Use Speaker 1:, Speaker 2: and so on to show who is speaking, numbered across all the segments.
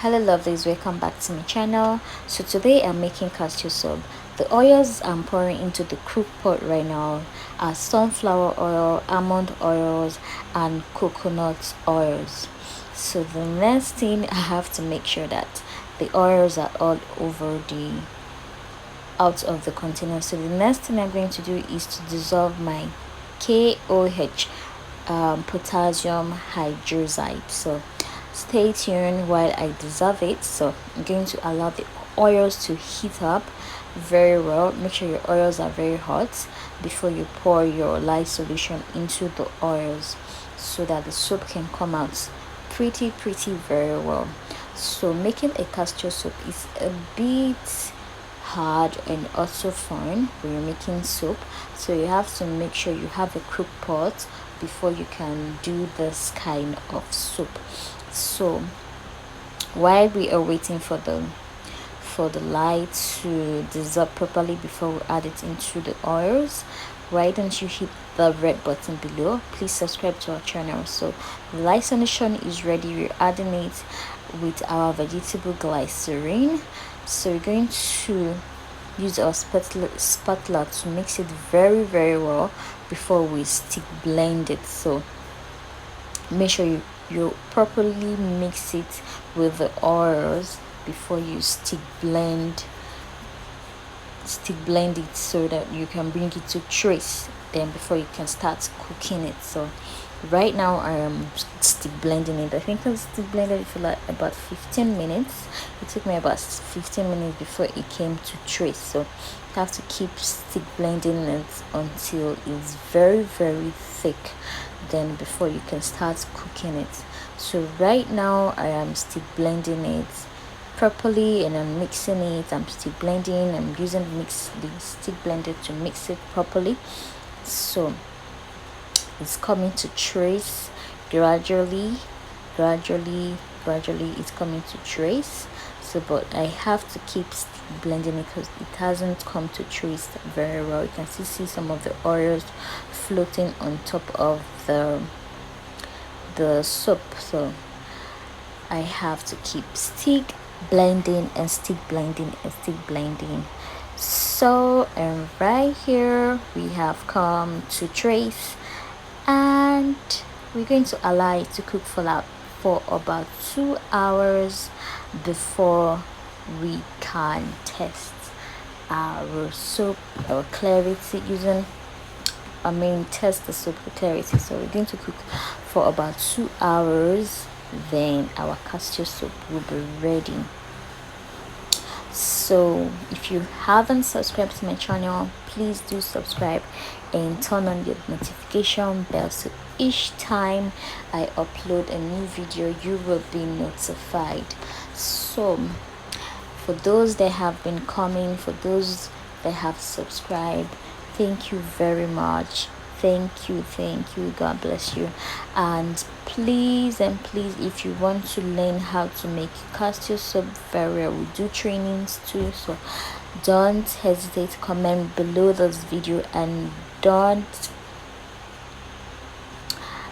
Speaker 1: Hello lovelies, welcome back to my channel. So today I'm making cashew soup. The oils I'm pouring into the crook pot right now are sunflower oil, almond oils, and coconut oils. So the next thing, I have to make sure that the oils are all over the out of the container. So the next thing I'm going to do is to dissolve my KOH, potassium hydroxide. So stay tuned while I dissolve it. So I'm going to allow the oils to heat up very well. Make sure your oils are very hot before you pour your lye solution into the oils, so that the soup can come out pretty very well. So making a castor soup is a bit hard and also fun when you're making soup, so you have to make sure you have a crook pot before you can do this kind of soup. So while we are waiting for the lye to dissolve properly before we add it into the oils, why don't you hit the red button below? Please subscribe to our channel. So the lye solution is ready. We're adding it with our vegetable glycerine. So we're going to use our spatula to mix it very well before we stick blend it. So make sure you properly mix it with the oils before you stick blend it, so that you can bring it to trace, then before you can start cooking it. So right now I am stick blending it. I think I stick blended it for like about 15 minutes. It took me about 15 minutes before it came to trace. So you have to keep stick blending it until it's very thick, then before you can start cooking it. So right now I am stick blending it properly and I'm mixing it. I'm stick blending. I'm using the stick blender to mix it properly. So it's coming to trace gradually it's coming to trace. So but I have to keep blending it because it hasn't come to trace very well. You can still see some of the oils floating on top of the soup. So I have to keep stick blending and stick blending and stick blending. So and right here we have come to trace, and we're going to allow it to cook for about 2 hours before we can test our soup, our clarity, test the soup for clarity. So we're going to cook for about 2 hours, then our castor soup will be ready. So if you haven't subscribed to my channel, please do subscribe and turn on the notification bell, so each time I upload a new video you will be notified. So for those that have been coming, for those that have subscribed, thank you very much. Thank you, God bless you. And please, if you want to learn how to make castor soup very well, we do trainings too, so don't hesitate to comment below this video, and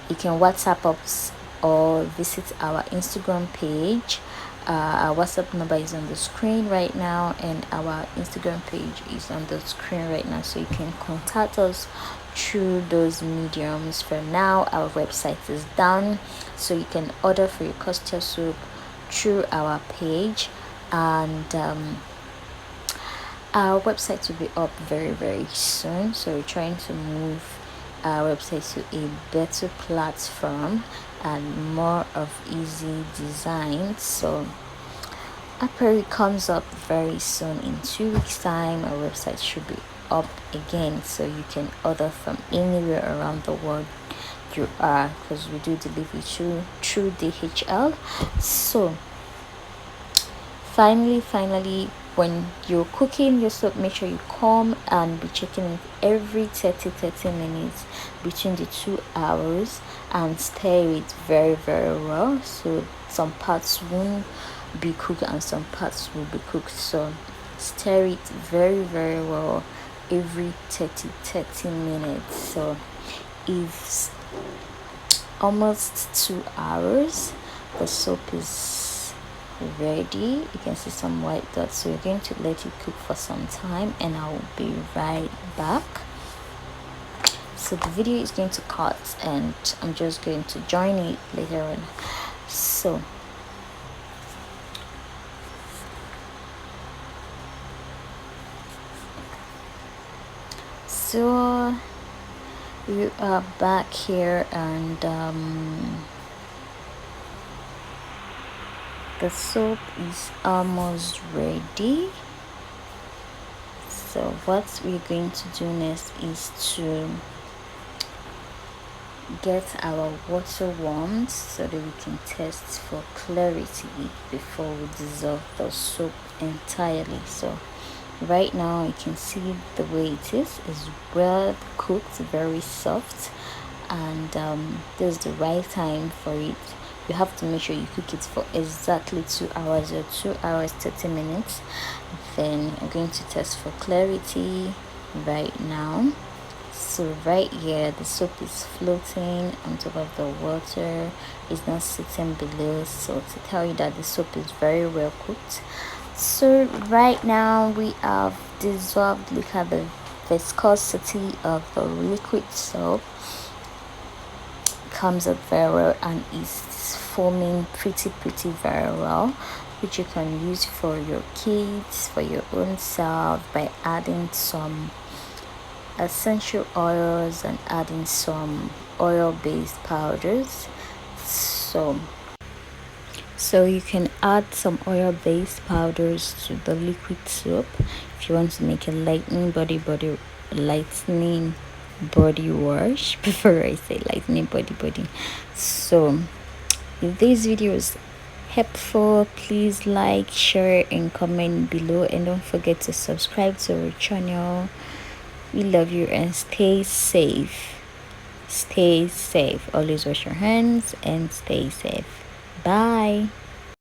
Speaker 1: you can WhatsApp us or visit our Instagram page. Our WhatsApp number is on the screen right now, and our Instagram page is on the screen right now, so you can contact us through those mediums. For now, our website is down, so you can order for your castor soup through our page, and our website will be up very soon. So we're trying to move our website to a better platform and more of easy design. So after it comes up very soon, in 2 weeks time, our website should be up again, so you can order from anywhere around the world you are, because we do delivery through DHL. So finally, when you're cooking your soup, make sure you come and be checking it every 30 minutes between the 2 hours, and stir it very very well, so some parts won't be cooked and some parts will be cooked. So stir it very well every 30 minutes. So it's almost 2 hours. The soup is ready. You can see some white dots, so we're going to let it cook for some time and I will be right back. So the video is going to cut and I'm just going to join it later on. So we are back here, and the soup is almost ready. So what we're going to do next is to get our water warmed so that we can test for clarity before we dissolve the soup entirely. So right now you can see the way it is well cooked, very soft, and this is the right time for it. You have to make sure you cook it for exactly 2 hours or 2 hours 30 minutes. Then I'm going to test for clarity right now. So right here the soup is floating on top of the water, it's not sitting below, so to tell you that the soup is very well cooked. So right now we have dissolved. Look at the viscosity of the liquid soap, comes up very well and is foaming pretty very well, which you can use for your kids, for your own self, by adding some essential oils and adding some oil-based powders. So you can add some oil-based powders to the liquid soap if you want to make a lightening body wash before I say lightening body. So if this video is helpful, please like, share and comment below, and don't forget to subscribe to our channel. We love you and stay safe. Always wash your hands and stay safe. Bye.